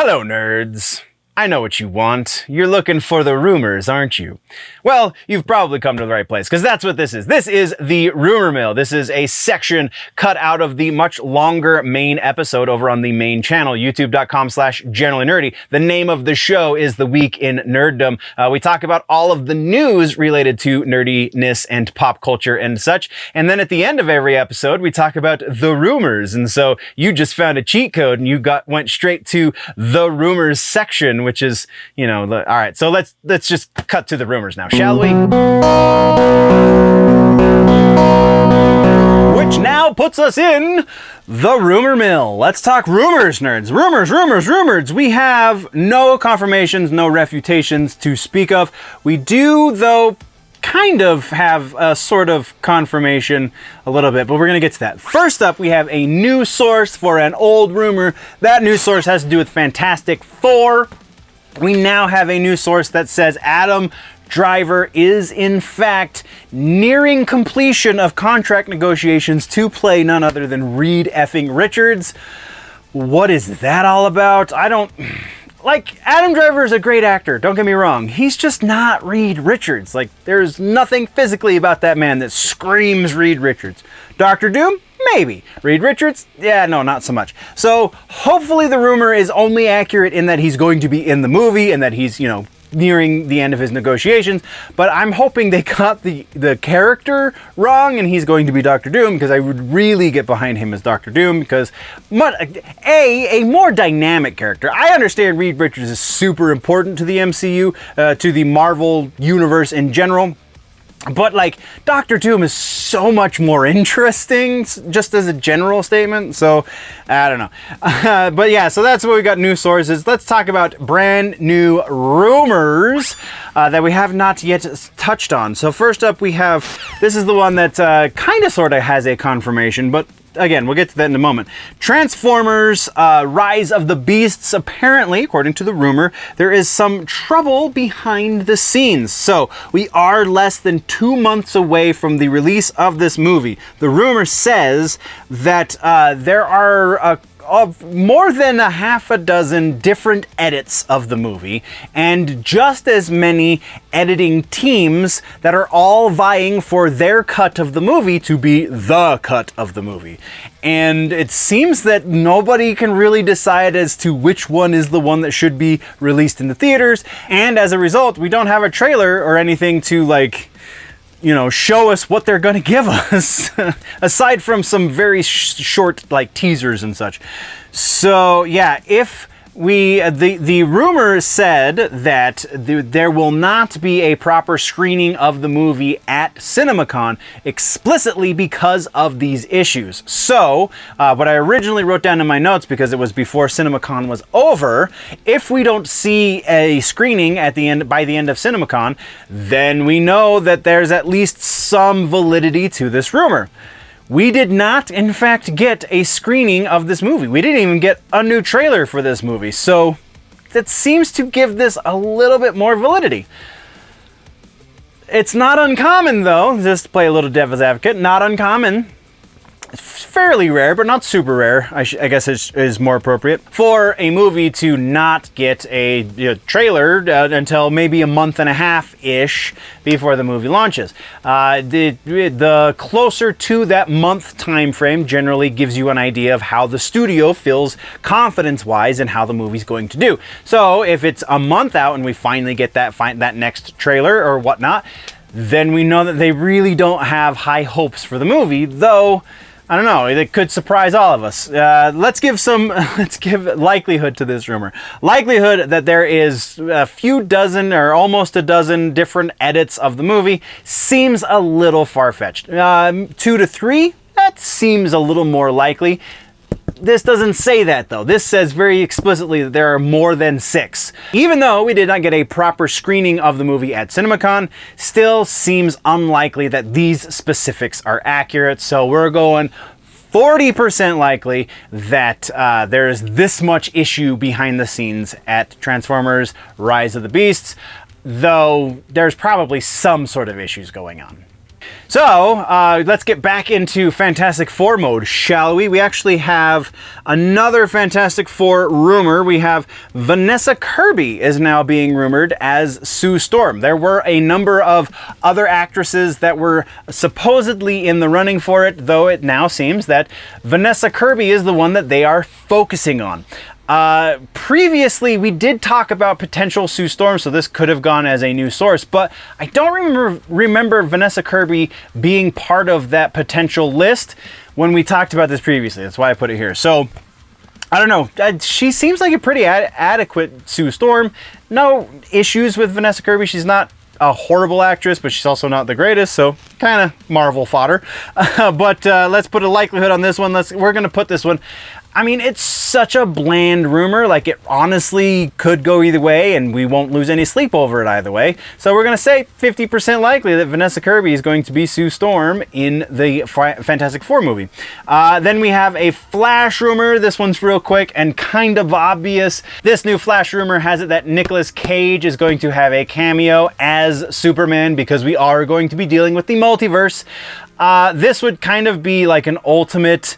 Hello, nerds. I know what you want. You're looking for the rumors, aren't you? Well, you've probably come to the right place, because that's what this is. This is the Rumor Mill. This is a section cut out of the much longer main episode over on the main channel, youtube.com/generallynerdy. The name of the show is The Week in Nerddom. We talk about all of the news related to nerdiness and pop culture and such. And then at the end of every episode, we talk about the rumors. And so you just found a cheat code and you went straight to the rumors section, which is, you know, all right. So let's just cut to the rumors now, shall we? Which now puts us in the Rumor Mill. Let's talk rumors, nerds. Rumors. We have no confirmations, no refutations to speak of. We do, though, kind of have a sort of confirmation a little bit, but we're going to get to that. First up, we have a new source for an old rumor. That new source has to do with Fantastic Four. We now have a new source that says Adam Driver is in fact nearing completion of contract negotiations to play none other than Reed effing Richards. What is that all about? Like, Adam Driver is a great actor, don't get me wrong. He's just not Reed Richards. Like, there's nothing physically about that man that screams Reed Richards. Dr. Doom? Maybe. Reed Richards? Yeah, no, not so much. So, hopefully the rumor is only accurate in that he's going to be in the movie and that he's, you know, nearing the end of his negotiations, but I'm hoping they got the character wrong and he's going to be Dr. Doom, because I would really get behind him as Dr. Doom, because a more dynamic character. I understand Reed Richards is super important to the MCU, to the Marvel universe in general. But, like, Dr. Doom is so much more interesting, just as a general statement, so, I don't know. But yeah, so that's what we got, new sources. Let's talk about brand new rumors that we have not yet touched on. So first up we have, this is the one that kind of sort of has a confirmation, but again, we'll get to that in a moment. Transformers, Rise of the Beasts. Apparently, according to the rumor, there is some trouble behind the scenes. So, we are less than 2 months away from the release of this movie. The rumor says that there are more than a half a dozen different edits of the movie, and just as many editing teams that are all vying for their cut of the movie to be the cut of the movie. And it seems that nobody can really decide as to which one is the one that should be released in the theaters, and as a result, we don't have a trailer or anything to, like, you know, show us what they're gonna give us, aside from some very short, like, teasers and such. So, yeah, if the rumor said that there will not be a proper screening of the movie at CinemaCon explicitly because of these issues. So, what I originally wrote down in my notes, because it was before CinemaCon was over, if we don't see a screening at the end, by the end of CinemaCon, then we know that there's at least some validity to this rumor. We did not, in fact, get a screening of this movie. We didn't even get a new trailer for this movie. So that seems to give this a little bit more validity. It's not uncommon, though, just to play a little devil's advocate, not uncommon. It's fairly rare, but not super rare, I guess is more appropriate, for a movie to not get a trailer until maybe a month and a half-ish before the movie launches. The closer to that month time frame generally gives you an idea of how the studio feels confidence-wise and how the movie's going to do. So if it's a month out and we finally get that next trailer or whatnot, then we know that they really don't have high hopes for the movie, though I don't know, it could surprise all of us. Let's give likelihood to this rumor. Likelihood that there is a few dozen or almost a dozen different edits of the movie seems a little far-fetched. 2 to 3, that seems a little more likely. This doesn't say that, though. This says very explicitly that there are more than 6. Even though we did not get a proper screening of the movie at CinemaCon, still seems unlikely that these specifics are accurate. So we're going 40% likely that there's this much issue behind the scenes at Transformers Rise of the Beasts, though there's probably some sort of issues going on. So, let's get back into Fantastic Four mode, shall we? We actually have another Fantastic Four rumor. We have Vanessa Kirby is now being rumored as Sue Storm. There were a number of other actresses that were supposedly in the running for it, though it now seems that Vanessa Kirby is the one that they are focusing on. Previously, we did talk about potential Sue Storm, so this could have gone as a new source, but I don't remember Vanessa Kirby being part of that potential list when we talked about this previously. That's why I put it here. So, I don't know. She seems like a pretty adequate Sue Storm. No issues with Vanessa Kirby. She's not a horrible actress, but she's also not the greatest, so kind of Marvel fodder. But let's put a likelihood on this one. We're going to put this one. I mean, it's such a bland rumor, like it honestly could go either way and we won't lose any sleep over it either way. So we're going to say 50% likely that Vanessa Kirby is going to be Sue Storm in the Fantastic Four movie. Then we have a Flash rumor. This one's real quick and kind of obvious. This new Flash rumor has it that Nicolas Cage is going to have a cameo as Superman because we are going to be dealing with the multiverse. This would kind of be like an ultimate...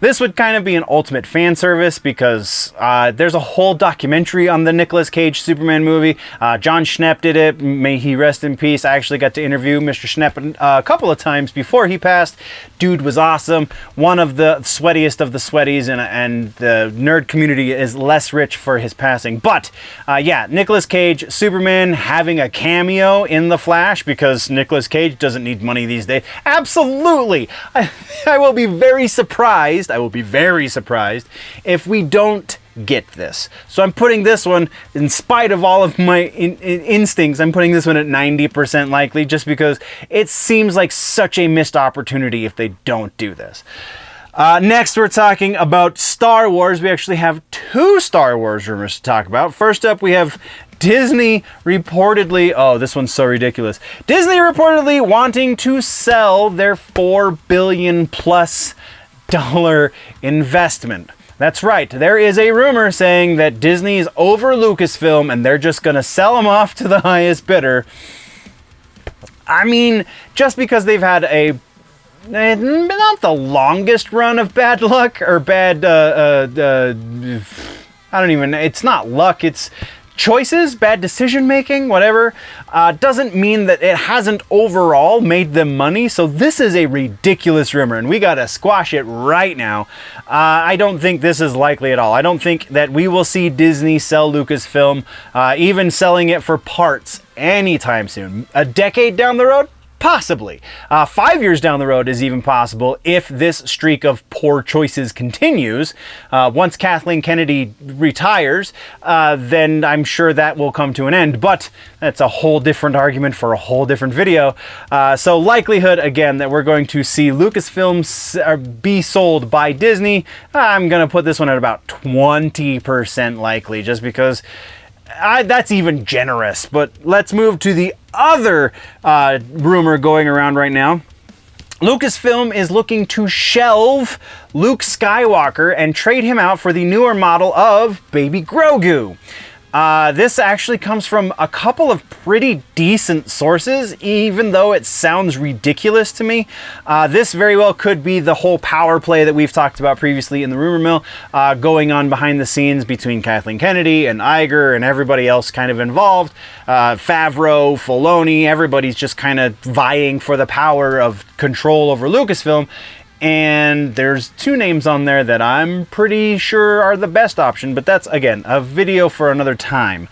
This would kind of be an ultimate fan service because there's a whole documentary on the Nicolas Cage Superman movie. John Schnepp did it. May he rest in peace. I actually got to interview Mr. Schnepp a couple of times before he passed. Dude was awesome. One of the sweatiest of the sweaties, and the nerd community is less rich for his passing. But yeah, Nicolas Cage, Superman having a cameo in The Flash because Nicolas Cage doesn't need money these days. Absolutely. I will be very surprised. I will be very surprised if we don't get this. So I'm putting this one, in spite of all of my instincts, I'm putting this one at 90% likely just because it seems like such a missed opportunity if they don't do this. Next, we're talking about Star Wars. We actually have 2 Star Wars rumors to talk about. First up, we have Disney reportedly, oh, this one's so ridiculous. Disney reportedly wanting to sell their $4 billion plus investment. That's right. There is a rumor saying that Disney is over Lucasfilm and they're just going to sell them off to the highest bidder. I mean, just because they've had a not the longest run of bad luck or bad I don't even, it's not luck, it's choices, bad decision making, whatever, doesn't mean that it hasn't overall made them money. So this is a ridiculous rumor and we gotta squash it right now. I don't think this is likely at all. I don't think that we will see Disney sell Lucasfilm, even selling it for parts anytime soon. A decade down the road? Possibly. 5 years down the road is even possible if this streak of poor choices continues. Once Kathleen Kennedy retires, then I'm sure that will come to an end. But that's a whole different argument for a whole different video. So likelihood, again, that we're going to see Lucasfilm be sold by Disney, I'm going to put this one at about 20% likely, just because that's even generous. But let's move to the other rumor going around right now. Lucasfilm is looking to shelve Luke Skywalker and trade him out for the newer model of Baby Grogu. This actually comes from a couple of pretty decent sources, even though it sounds ridiculous to me. This very well could be the whole power play that we've talked about previously in the rumor mill, going on behind the scenes between Kathleen Kennedy and Iger and everybody else kind of involved. Favreau, Filoni, everybody's just kind of vying for the power of control over Lucasfilm. And there's 2 names on there that I'm pretty sure are the best option, but that's, again, a video for another time.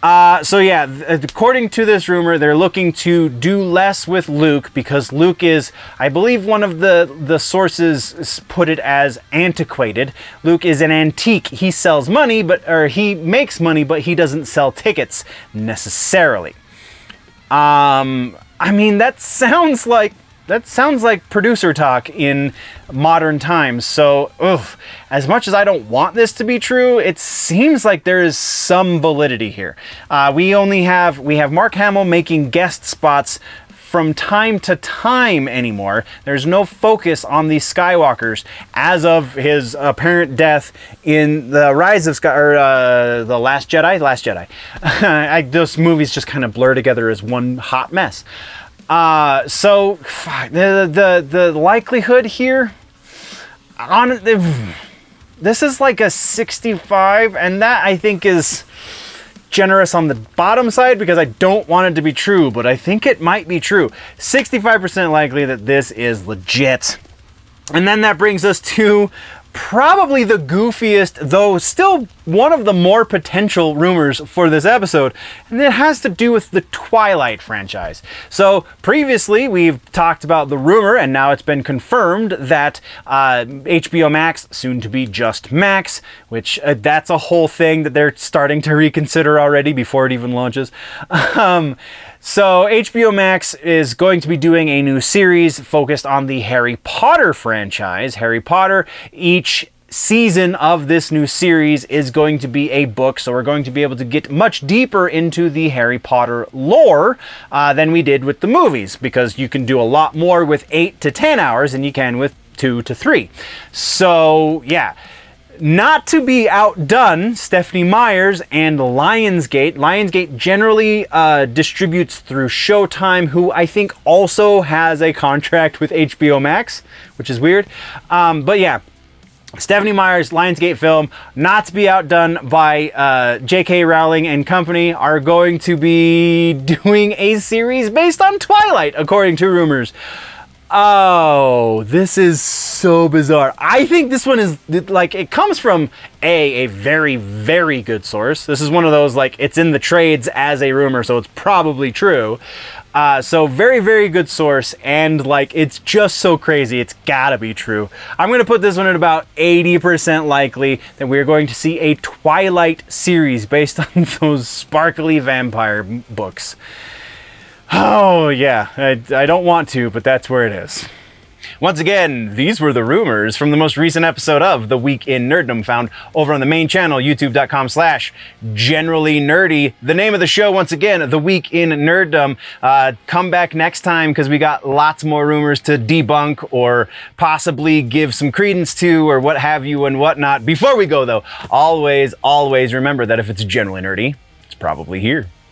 So yeah, according to this rumor, they're looking to do less with Luke because Luke is, I believe one of the sources put it as antiquated. Luke is an antique. He sells money, or he makes money, but he doesn't sell tickets necessarily. I mean, that sounds like producer talk in modern times. So, as much as I don't want this to be true, it seems like there is some validity here. We have Mark Hamill making guest spots from time to time anymore. There's no focus on the Skywalkers as of his apparent death in the Rise of the Last Jedi. Those movies just kind of blur together as one hot mess. So the likelihood here, this is like a 65, and that I think is generous on the bottom side because I don't want it to be true, but I think it might be true. 65% likely that this is legit. And then that brings us to probably the goofiest, though still one of the more potential rumors for this episode, and it has to do with the Twilight franchise. So previously we've talked about the rumor, and now it's been confirmed that HBO Max, soon to be just Max, which that's a whole thing that they're starting to reconsider already before it even launches. So HBO Max is going to be doing a new series focused on the Harry Potter franchise. Harry Potter, each season of this new series is going to be a book, so we're going to be able to get much deeper into the Harry Potter lore than we did with the movies, because you can do a lot more with 8 to 10 hours than you can with 2 to 3. So yeah. Not to be outdone, Stephanie Meyers and Lionsgate. Lionsgate generally distributes through Showtime, who I think also has a contract with HBO Max, which is weird. But yeah, Stephanie Meyers, Lionsgate Film, not to be outdone by JK Rowling and company, are going to be doing a series based on Twilight, according to rumors. Oh, this is so bizarre. I think this one is, like, it comes from a very, very good source. This is one of those, like, it's in the trades as a rumor, so it's probably true. So very, very good source, and, like, it's just so crazy. It's gotta be true. I'm going to put this one at about 80% likely that we're going to see a Twilight series based on those sparkly vampire books. Oh, yeah, I don't want to, but that's where it is. Once again, these were the rumors from the most recent episode of The Week in Nerddom, found over on the main channel, youtube.com/generallynerdy. The name of the show, once again, The Week in Nerddom. Come back next time, because we got lots more rumors to debunk or possibly give some credence to or what have you and whatnot. Before we go, though, always remember that if it's generally nerdy, it's probably here.